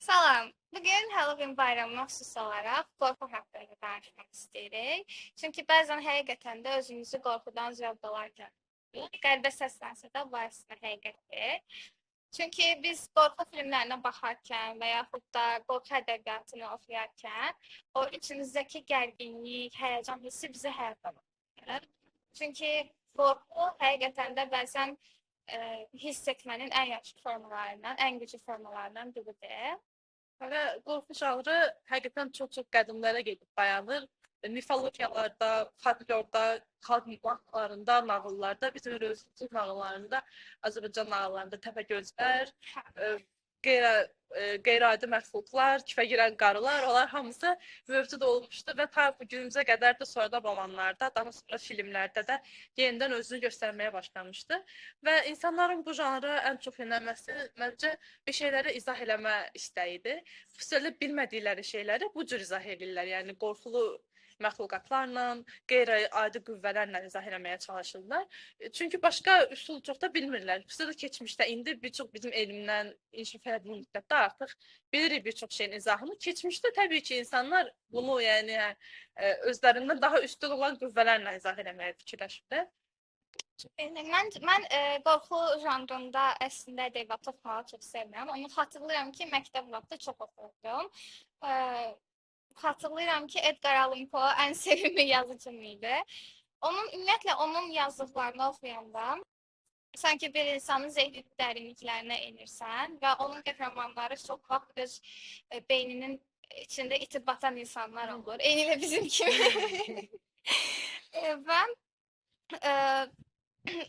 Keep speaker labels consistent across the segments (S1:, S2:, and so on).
S1: Salam. Bugün Halloween bayramına xüsusi olaraq qorxu haqqında danışmaq istəyirik. Çünki bəzən həqiqətən də özümüzü qorxudan zövq alarkən qəlbə səslənsə də bu əslində həqiqətdir. Çünki biz qorxu filmlərinə baxarkən və yaxud da qorxu ədəbiyyatını oxuyarkən o içimizdəki gərginlik, həyəcan hissi bizi həyata qalır. Çünki qorxu həqiqətən də bəzən hiss etmənin ən yaxşı formalarından, ən güclü formalarından biridir.
S2: Və qorxu janrı həqiqətən çox qədimlərə gedib dayanır. Mifologiyalarda, folklorda, xalq nağıllarında, nağıllarda, bizim Türk nağıllarında, Azərbaycan nağıllarında Təpəgözlər, qeyri qeyri-adi məxluqlar, kifə girən qarılar, onlar hamısı mövcud olmuşdu və ta bu günümüzə qədər də sonradan romanlarda, daha sonra filmlərdə də yenidən özünü göstərməyə başlamışdı. Və insanların bu janra ən çox yönəlməsi məncə bir şeyləri izah eləmə istəyidir. Xüsusilə bilmədikləri şeyləri bu cür izah edirlər. Yəni qorxulu məxluqatlarla, qeyri-adi qüvvələrlə izah eləməyə çalışırlar. Çünki başqa üsul çox da bilmirlər. Xüsusilə keçmişdə indi bir çox bizim elmdən inkişaf etdiyi müddətdə artıq bilirik bir çox şeyin izahını. Keçmişdə təbii ki, insanlar bunu yəni özlərindən daha üstün olan qüvvələrlə izah eləməyə fikirləşirlər.
S1: Mən qorxu janrında əslində ədəbiyyat oxumağı çox sevmirəm. Onu xatırlayıram ki, məktəb vaxtı çox oxurdum. Xatırlayıram ki, Edgar Allan Poe ən sevimli yazıcım idi. Ümumiyyətlə onun yazdıqlarını oxuyanda sanki bir insanın zehni dərinliklərinə enirsən və onun qəhrəmanları çox vaxt öz beyninin içində itib batan insanlar olur. Eynilə bizim kimi. Və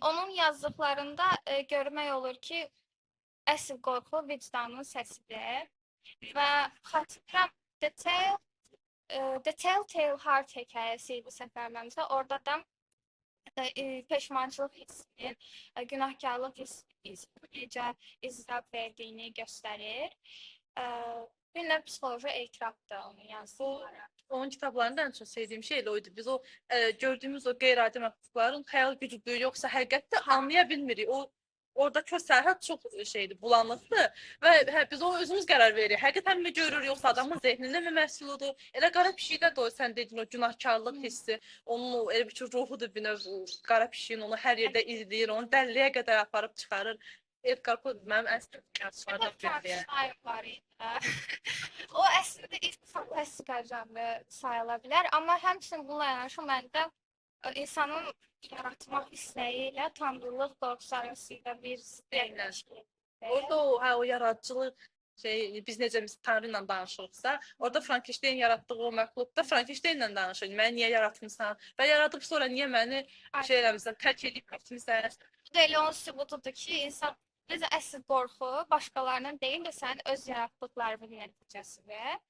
S1: onun yazdıqlarında görmək olur ki, əsl qorxu vicdanın səsidir və xatırlayıram The Telltale Heart hekayəsi idi səfərlərimizdə. Orada da peşmançılıq hissinin, günahkarlıq hissinin necə izdiham verdiyini göstərir. Bir növ psixoloji etirafdır onun yazdıqları.
S2: Onun kitablarında ən çox sevdiyim şey də oydu. Biz o gördüyümüz o qeyri-adi məxluqların xəyal gücüdür, yoxsa həqiqətdə anlaya bilmirik. Oradakı sərhəd çox şeydir, bulanıqdır və biz o özümüz qərar veririk. Həqiqətənmi görür, yoxsa adamın zehnində mi məhsuludur? Elə qara pişikdə də o sən dedin o günahkarlıq hissi, onun elə bir ki ruhudur bir növ qara pişiyin onu hər yerdə izləyir, onu dəliliyə qədər aparıb çıxarır. Edgar Poe mənim ən sevdiyim yazıçılardan biridir.
S1: O əslində ilk fantastika janrı sayıla bilər, amma həmçinin bununla yanaşı məndə insanın yaratmaq istəyi ilə tanrılıq qorxusu arasında bir
S2: Deyilən. Orada o yaradıcılıq biz necə Tanrı ilə danışırıqsa, orada Frankenstein yaratdığı o məxluq da Frankenstein ilə danışır. Məni niyə yaratmısan? Və yaradıb sonra niyə məni şey eləmirsən, tərk edib getmisən?
S1: Bu da elə onun sübutudur ki, insan necə əsl qorxu başqalarının deyil də sənin öz yaratdıqlarının nəticəsidir.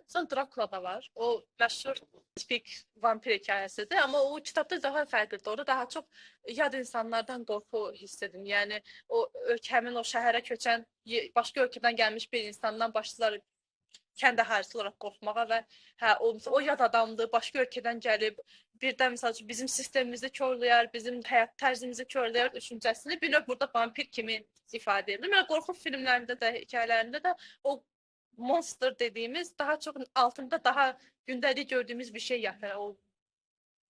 S2: Son Dracula var. O məşhur tipik vampir hekayəsidir, amma o kitabda daha fərqlidir. Orada daha çox yad insanlardan qorxu hiss edim. Yəni o həmin o şəhərə köçən başqa ölkədən gəlmiş bir insandan başlayırlar kənd əhalisi olaraq qorxmağa və o yad adamdır, başqa ölkədən gəlib, birdən məsəl üçün bizim sistemimizi körləyər, bizim həyat tərzimizi körləyər düşüncəsini bir növ burada vampir kimi ifadə edir. Yəni qorxu filmlərində də, hekayələrində də o monster dediyimiz daha çox altında daha gündəlik gördüyümüz bir şey yatır.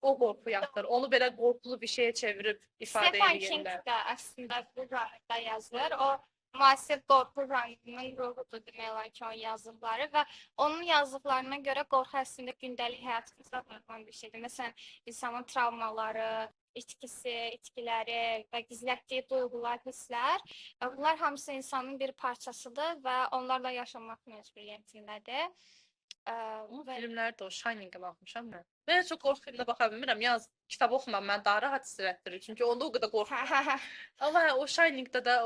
S2: O qorxu yatır. Onu belə qorxulu bir şeyə çevirib ifadə edirlər.
S1: Stephen King də əslində bu janrda yazır. O müasir qorxu janrının ruhudur demək olar ki, o yazıbları və onun yazdıqlarına görə qorxu əslində gündəlik həyatımızda olan bir şeydir. Məsələn, insanın travmaları, itkiləri və gizlətdiyi duyğular, hisslər, bunlar hamısı insanın bir parçasıdır və onlarla yaşamaq məcburiyyətindədir.
S2: Filmlərdə o Shining-ə baxmışam mən. Mən çox qorxu filminə baxa bilmirəm. Yalnız kitab oxumam mən daha rahat hiss etdirir. Çünki onda o qədər qorxuram. Amma o Shining-də də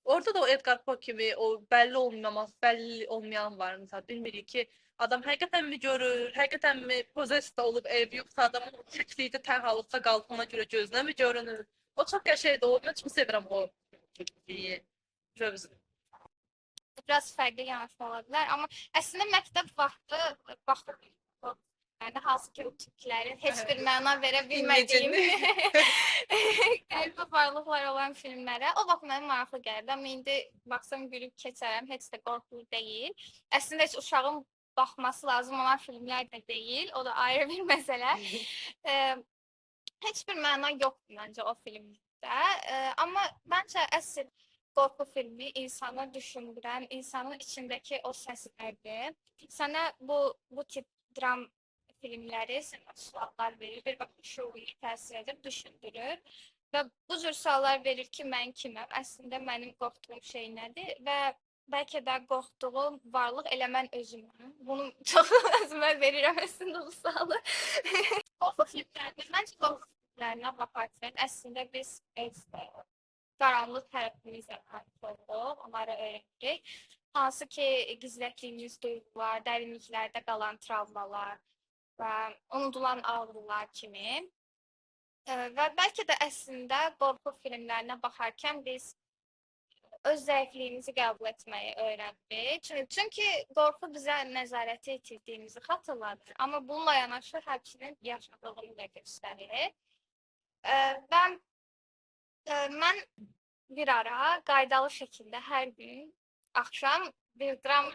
S2: orada da o Edgar Poe kimi o bəlli olmayan var. Məsələn, bilmirik ki, adam həqiqətənmi görür, həqiqətənmi possessed olub ev, yoxsa adamın təklikdə tənhalıqda qaldığına görə gözünə mi görünür? O çox qəşəngdir. Mən çox sevirəm o mövzunu.
S1: Biraz fərqli yanaşma ola bilər, amma əslində məktəb vaxtı filmlərdə, hansı ki, o tiplərin heç bir
S2: Evet.
S1: məna verə bilmədiyim qəribə varlıqlar olan filmlərə. O vaxt mənə maraqlı gəlirdi, amma indi baxsam gülüb keçərəm, heç də qorxulu deyil. Əslində heç uşağın baxması lazım olan filmlər də deyil, o da ayrı bir məsələ. Heç bir məna yoxdur məncə o filmdə. Amma məncə əsl qorxu filmi insanı düşündürən, insanın içindəki o səslərdir. Sənə bu tip dram filmləri sənə suallar verir, bir bax şüuri təsir edir, düşündürür və bu cür suallar verir ki, mən kiməm? Əslində mənim qorxduğum şey nədir və bəlkə də qorxduğum varlıq elə mən özüməm. Bunu çox özümə verirəm əslində bu sualı. Qorxu filmlərində, məncə qorxu filmlərinə baxarkən əslində biz qaranlıq tərəfimizə aid oluruq, onları öyrənirik. Hansı ki, gizlətdiyimiz duyğular, dərinliklərdə qalan travmalar və unudulan ağrılar kimi. Və bəlkə də əslində qorxu filmlərinə baxarkən biz öz zəifliyimizi qəbul etməyi öyrəndik. Çünki qorxu bizə nəzarəti itirdiyimizi xatırladır. Amma bununla yanaşı həmçinin yaşadığını da göstərir. Və mən bir ara qaydalı şəkildə hər gün axşam bir dram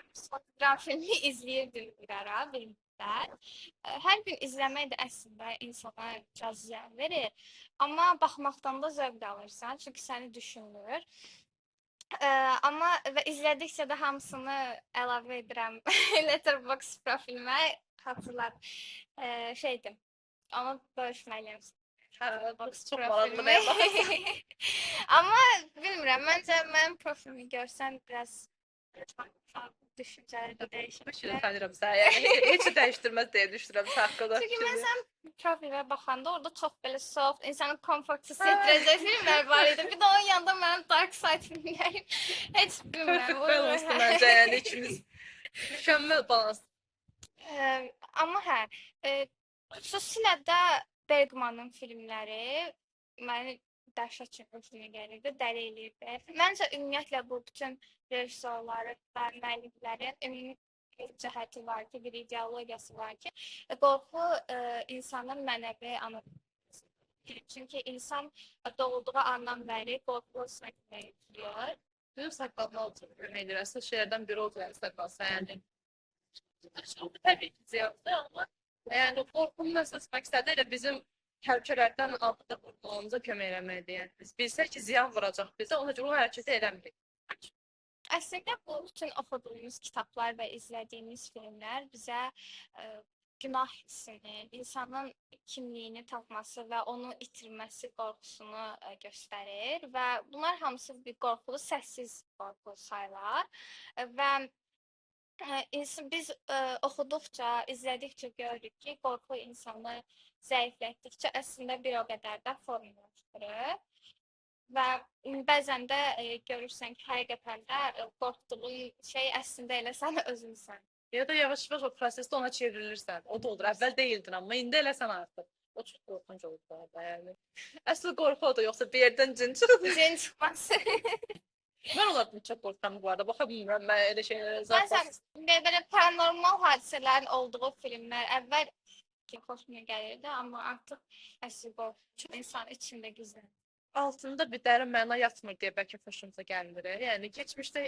S1: filmi izləyirdim bir ara, bir müddət. Hər gün izləmək də əslində insana biraz ziyan verir. Amma baxmaqdan da zövq alırsan, çünki səni düşündürür. Amma və izlədikcə də hamısını əlavə edirəm Letterboxd profilimə, xatırlat. Şeydir, onu bölüşməliyəm.
S2: Çok maraqlı neye baxırsan?
S1: Amma bilmirəm, məncə mənim profilimi görsən biraz düşüncələri də dəyişir.
S2: Düşünün tanırım səni. Yəni heç dəyişdirməz deyə düşünürəm haqqında.
S1: Çünki mən sən profilə baxanda orada çox belə soft, insanın komfort hiss etdirəcək filmlər var idi. Bir də onun yanında mənim dark side filmlərim heç bilmirəm.
S2: Balans məncə, yəni ikimiz mükəmməl balans.
S1: Amma hə, xüsusilə də Bergmanın filmləri məni dəhşət kimi gəlirdi, dəli eləyirdi. Məncə ümumiyyətlə bu bütün rejissorların və müəlliflərin ümumi bir cəhəti var ki, bir ideologiyası var ki, qorxu insanın mənəvi anatomisıdır. Çünki insan doğulduğu andan bəri qorxu sakitliyə gidiyor.
S2: Benim saklanma köməkdir. Əsas şeylərdən biri oldu, yəni saklansa, yəni. Təbii ki, ziyandır, amma yəni qorxunun əsas məqsədi elə bizim təhlükələrdən altında qorxmamıza kömək eləməkdir. Yəni biz bilsək ki, ziyan vuracaq bizə, ona görə o hərəkəti eləmirik.
S1: Əslində bu bütün oxuduğumuz kitablar və izlədiyimiz filmlər bizə günah hissini, insanın kimliyini tapması və onu itirməsi qorxusunu göstərir və bunlar hamısı bir qorxulu, səssiz qorxu sayılar və biz oxuduqca, izlədikcə görürük ki, qorxu insanı zəiflətdikcə əslində bir o qədər də formalaşdırır. Və bəzən də görürsən ki, həqiqətən də qorxduğun şey əslində elə sən özünsən.
S2: Ya da yavaş-yavaş o prosesdə ona çevrilirsən. O da olur. Əvvəl deyildin, amma indi eləsən artıq. O çox qorxunc olur da, yəni. Əsl qorxu o da, yoxsa bir yerdən cin çıxır.
S1: Cin çıxması.
S2: Mən onlardan çox qorxuram bu arada. Baxa bilmirəm, mən elə şeylərə zat
S1: Məsələn, belə paranormal hadisələrin olduğu filmlər əvvəl ki, xoşuma gəlirdi, amma artıq əsl qorxu insan içində gizlənir.
S2: altında bir dərin məna yatmır deyə bəlkə xoşumuza gəlmir. Yəni keçmişdə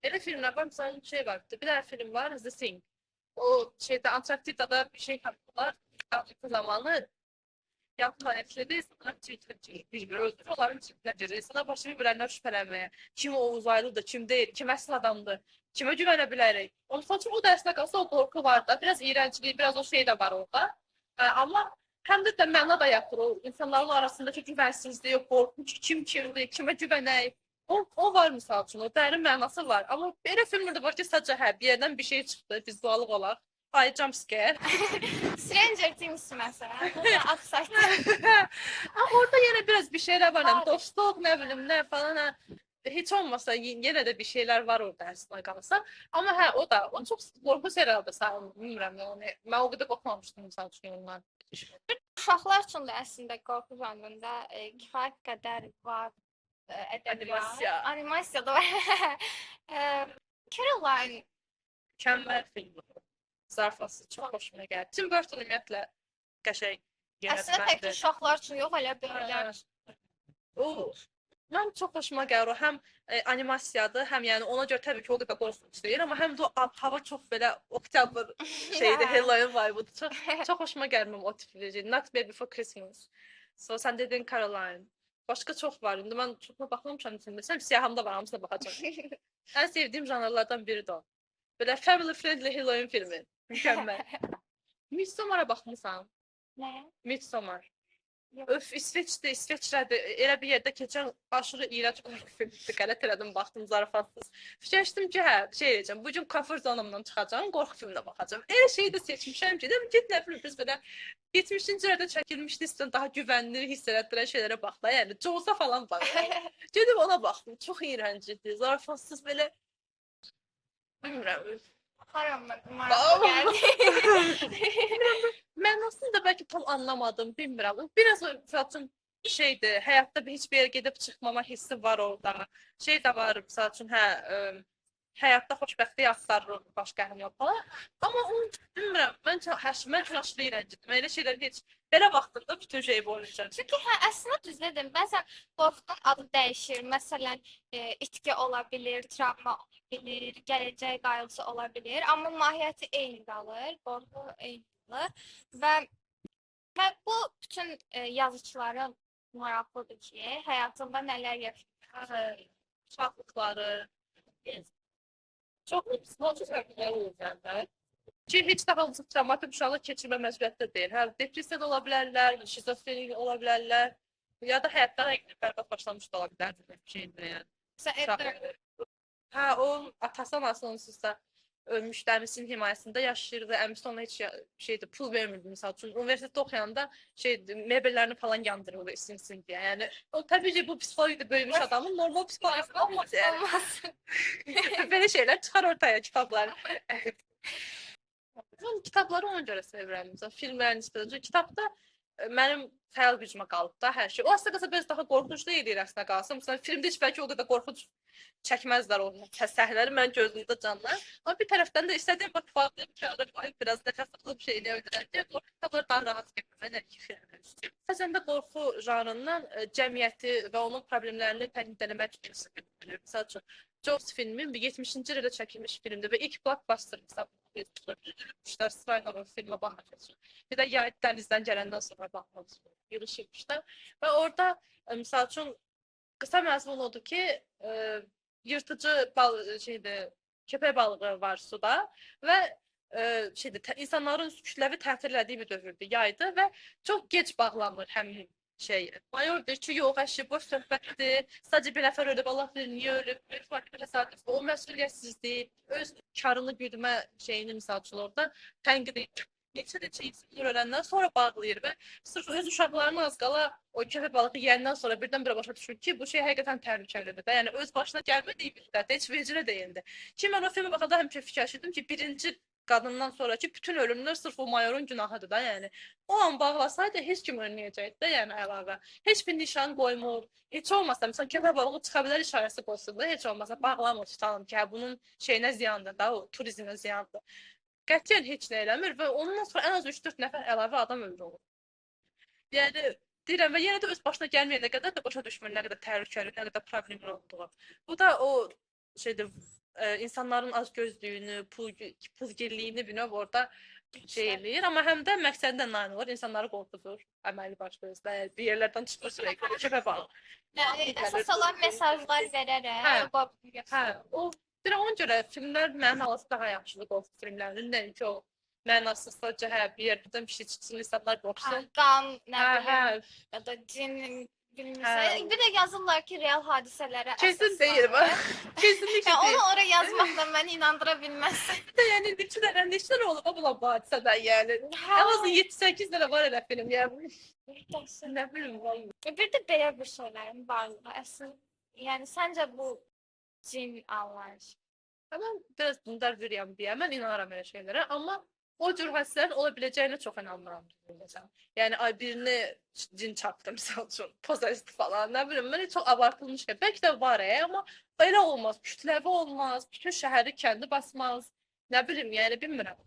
S2: elə filmlər var, məsələn şey var. Bir dənə film var, The Thing. O şeydə Antarktidada bir şey tapdılar. Antarktida zamanı yan planetlərdə insanlar bir öldürür, onların içində girir. İnsanlar başını bir-birindən şübhələnməyə. Kim o uzaylıdır, kim deyil, kim əsl adamdır, kimə güvənə bilərik. Onun üçün o dərsdə qalsa o qorxu var da, biraz iyrənclik, biraz o şey də var orada. Amma həm də məna da yatır o insanların arasındakı güvənsizlik, qorxu, kim kimdir, kimə güvənək. O var misal üçün, o dərin mənası var. Amma belə filmlərdə var ki, sadəcə hə, bir yerdən bir şey çıxdı, vizualıq olaraq. Ay, jump scare.
S1: Stranger Things məsələn, bu da upside.
S2: Amma orada yenə biraz bir şeylər var, dostluq, nə bilim, nə falan. Heç olmasa yenə də bir şeylər var orada əslində qalsa. Amma hə, o da, o çox qorxu serialdır sayılır, bilmirəm. Yəni, mən o qədər qorxmamışdım misal üçün ondan.
S1: Uşaqlar üçün də əslində qorxu janrında kifayət qədər var ədəbiyyat. Animasiya da var. Caroline
S2: Mükəmməl film. Zarafatsız çox xoşuma gəlir. Tim Burton ümumiyyətlə qəşəng
S1: Əslində təkcə
S2: yönetmendir.
S1: uşaqlar üçün yox, elə böyüklər.
S2: O mən çox xoşuma gəlir o həm animasiyadır, həm yəni ona görə təbii ki o qədər qorxunc deyil, amma həm də o hava çox belə oktyabr şeydə Halloween vibe-dır. Çox xoşuma gəlir mənim o tipli. Not Baby for Christmas. So sən dedin Caroline. Başqa çox var. İndi mən çoxuna baxmamışam içində. Siyahımda var, hamısına baxacağam. Ən sevdiyim janrlardan biri də o. Belə family friendly Halloween filmi. Mükəmməl. Midsommar'a baxmısan?
S1: Nə?
S2: Midsommar.
S1: Yox.
S2: Öf, İsveçrədir. Elə bir yerdə keçən aşırı iyrənc qorxu filmidir. Qələt elədim, baxdım zarafatsız. Fikirləşdim ki, hə, şey edəcəm. Bu gün comfort zonamdan çıxacağam, qorxu filminə baxacağam. Elə şeyi də seçmişəm ki, dedim get nə bilim biz belə 70-ci illərdə çəkilmişdi, istəyən daha güvənli hiss etdirən şeylərə bax da. Yəni Jaws'a falan bax. Gedib ona baxdım. Çox iyrənc idi. Zarafatsız belə bilmirəm.
S1: Baxaram mən, maraqlı gəldi.
S2: Mən aslında bəlkə tam anlamadım, bilmirəm. Biraz məsələn şeydir, həyatda heç bir yerə gedib çıxmama hissi var orada. Şey də var, məsələn, həyatda xoşbəxtlik axtarır baş qəhrəman falan. Amma onu bilmirəm, mən çox aşırı iyrəncidim. Elə şeylər heç belə vaxtında bütün şey boyunca.
S1: Çünki hə, əslində düz dedim. Bəzən qorxunun adı dəyişir. Məsələn, itki ola bilər, travma ola bilər, gələcək qayğısı ola bilər, amma mahiyyəti eyni qalır, qorxu eyni qalır və bu bütün yazıçıların maraqlıdır ki, həyatında nələr yaşayır,
S2: uşaqlıqları, çox psixoloji fərqlər olur. Ki heç də hansı travmatik uşaqlıq keçirmə məsuliyyətdə deyil. Hə, depressiya da ola bilərlər, şizofreniya ola bilərlər, ya da həyatdan bərbad başlamış da ola bilər. Şeydir yəni.
S1: Sən
S2: Hə, o atası anası onsuzsa ölmüşlərimizin himayəsində yaşayırdı. Əmisi ona heç şeydir, pul vermirdi misal üçün. Universitetdə oxuyanda şeydir, mebellərini falan yandırırdı isinsin deyə. Yəni o təbii ki bu psixologiyada böyümüş adamın normal psixologiyası olmaz yəni.
S1: olmaz.
S2: Belə şeylər çıxar ortaya kitablar. Mən kitabları ona görə sevirəm. Məsələn, filmlərin nisbətən. Kitabda mənim xəyal gücümə qalıb da hər şey. O əslində biraz daha qorxunc deyil əslində qalsın. Məsələn, filmdə heç bəlkə o qədər qorxunc çəkməzlər o səhnələri mən gözümdə canlar. Amma bir tərəfdən də istədiyim vaxt bağlayıb kağıda biraz nəfəs alıb şeyini öldürəcək. Qorxu kitabları daha rahat gəlir mənə filmlər. Bəzən də qorxu janrından cəmiyyəti və onun problemlərini tənqid etmək üçün. Məsəl üçün Jaws filmi 70-ci ildə çəkilmiş filmdir və ilk blockbuster hesab edilmişlər. Sırayla o filmə baxacağıq. Bir də Yay dənizdən gələndən sonra baxmaq yığışmışlar və orada məsəl üçün qısa məzmun odur ki, yırtıcı köpək balığı var suda və insanların kütləvi tətil elədiyi bir dövrdür, yaydı və çox gec bağlanır həmin şey. Mayor deyir ki, yox, əşi, boş söhbətdir, sadəcə bir nəfər ölüb, Allah bilir, niyə ölüb, o məsuliyyətsizdir, öz karını güdmə şeyini misal üçün orada tənqid edir. Neçə insanlar öləndən sonra bağlayır və sırf öz uşaqlarını az qala o köpək balığı yeyəndən sonra birdən-birə başa düşür ki, bu şey həqiqətən təhlükəlidir də. Yəni öz başına gəlmədiyi müddətdə heç vecrə deyildi. Ki mən o filmə baxanda həmişə fikirləşirdim ki, birinci qadından sonraki bütün ölümlər sırf o mayorun günahıdır da, yəni. O an bağlasaydı heç kim ölməyəcəkdi də, yəni əlavə. Heç bir nişan qoymur. Heç olmasa məsələn köpək balığı çıxa bilər işarəsi qoysun da, heç olmasa bağlamır tutalım ki, hə bunun şeyinə ziyandır da, o turizmə ziyandır. Qətiyyən heç nə eləmir və ondan sonra ən az 3-4 nəfər əlavə adam öldü olur. Yəni deyirəm və yenə də öz başına gəlməyənə qədər də başa düşmür nə qədər təhlükəli, nə qədər problemli olduğu. Bu da o şeydir, insanların az gözlüyünü, pulgirliyini bir növ orada şey eləyir, amma həm də məqsədlə nail olur, insanları qorxudur, əməli başlayır, bir yerlərdən çıxır sürekli, köpək balığı.
S1: Əsas olan mesajlar verərək,
S2: hə, o ona görə filmlər mənim halası daha yaxşıdır qorxu filmlərinin, nəinki ki o mənasız sadəcə hə, bir yerdən bir şey çıxsın, insanlar qorxsun.
S1: Qan, nə bilim, ya da cin, bilmirsən. Bir də yazırlar ki, real hadisələrə əsaslanır.
S2: Kesin deyil, kesinliklə deyil.
S1: Onu oraya yazmaqla məni inandıra bilməzsən.
S2: Yəni, neçələr olub bu hadisədən, yəni. Ən azı 7-8 dənə var elə film, yəni. Nə bilim,
S1: bir də belə bir şeylərin varlığı, əslində, yəni, səncə bu cin anlayışı?
S2: Mən biraz dindar biriyəm deyə, mən inanıram elə şeylərə, amma o cür hadisələrin ola biləcəyinə çox inanmıram. Yəni, birini cin çarpdı, misal üçün, pozist falan, nə bilim, mən çox abartılmış ki, bəlkə də var, amma elə olmaz, kütləvi olmaz, bütün şəhəri kəndi basmaz, nə bilim, yəni, bilmirəm.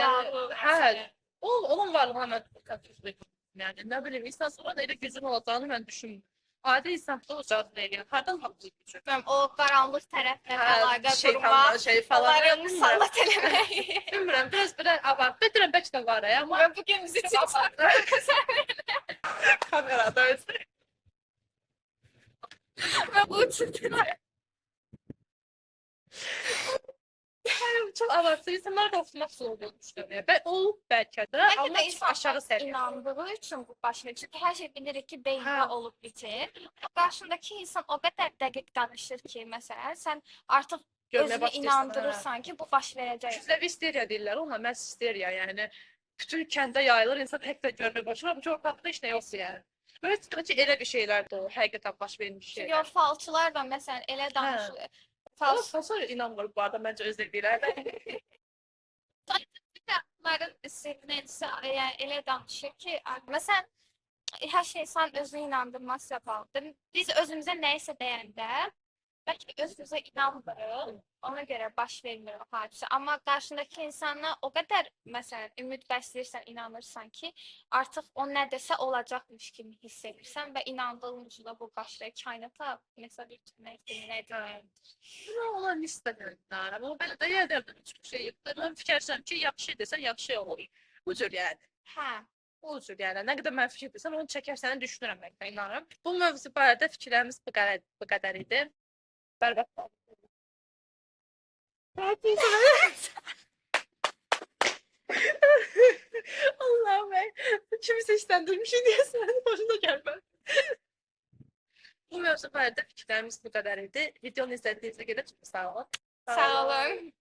S2: Yəni,
S1: Cavab
S2: hə,
S1: məsələn.
S2: onun varlığına mən təəssüf edirəm. Yəni, nə bilim, insan sonra da elə gücün olacağını mən düşünmürəm. Adi insan da olacaq deyil. Yəni, hardan haqlı gücü?
S1: Bilmirəm, o qaranlıq tərəflə əlaqə
S2: şeytanlar,
S1: qurmaq,
S2: şey falan.
S1: onları
S2: Bilmirəm.
S1: müsallat eləmək.
S2: Bilmirəm, biraz abart. Bilmirəm, bəlkə də var, amma
S1: Mən bugün bizi çıxacaq.
S2: kamerada özü.
S1: Və bu çıxdı.
S2: Çox abartı insanlar qorxmaq olduğunu düşünürəm. Olub bəlkə də,
S1: Bəlkə
S2: amma
S1: də
S2: çox aşağı
S1: insan
S2: səviyyə.
S1: inandığı üçün bu baş verir. Çünki hər şey bilirik ki, beyində
S2: Hə.
S1: olub bitir. Qarşındakı insan o qədər dəqiq danışır ki, məsələn, sən artıq
S2: Görməyə
S1: özünü
S2: başlayırsan.
S1: inandırırsan ki, bu baş verəcək.
S2: Kütləvi isteriya deyirlər, ona məhz isteriya, yəni bütün kəndə yayılır, insan tək də görməyə başlayır, amma çox vaxtda heç nə yoxdur yəni. Böyle çıxır ki, elə bir şeylərdir o, həqiqətən baş vermiş
S1: Çünki
S2: şeylər.
S1: o falçılar da məsələn elə danışır.
S2: Ama fasol inanmır bu arada, məncə öz dedikləri.
S1: Onların siqnalisi yəni elə danışır ki, məsələn, hər şey insan özünü inandırmaz yapalım. Biz özümüzə nəyisə deyəndə, bəlkə özümüzə inanmırıq, ona görə baş vermir o hadisə. Amma qarşındakı insana o qədər, məsələn, ümid bəsləyirsən, inanırsan ki, artıq o nə desə olacaqmış kimi hiss edirsən və inandığın üçün də bu baş verir. Kainata məsəl yetmək kimi nədir?
S2: Buna olan istəmirəm. Amma belə də yerlərdə çox şey yoxdur. Mən fikirləşirəm ki, yaxşı desən, yaxşı olur. Bu cür yəni.
S1: Hə.
S2: Bu cür yəni. Nə qədər mən fikir desəm, onu çəkərsən, düşünürəm, mən inanıram. Bu mövzu barədə fikirlərimiz bu qədər idi. Bərbad. Allah'ım ben kimi seslendirmişim diye senin başına gelmez. Bu mövzu barədə fikirlərimiz bu qədər idi. Videonu izlədiyinizə görə çox sağ olun.
S1: Sağ olun.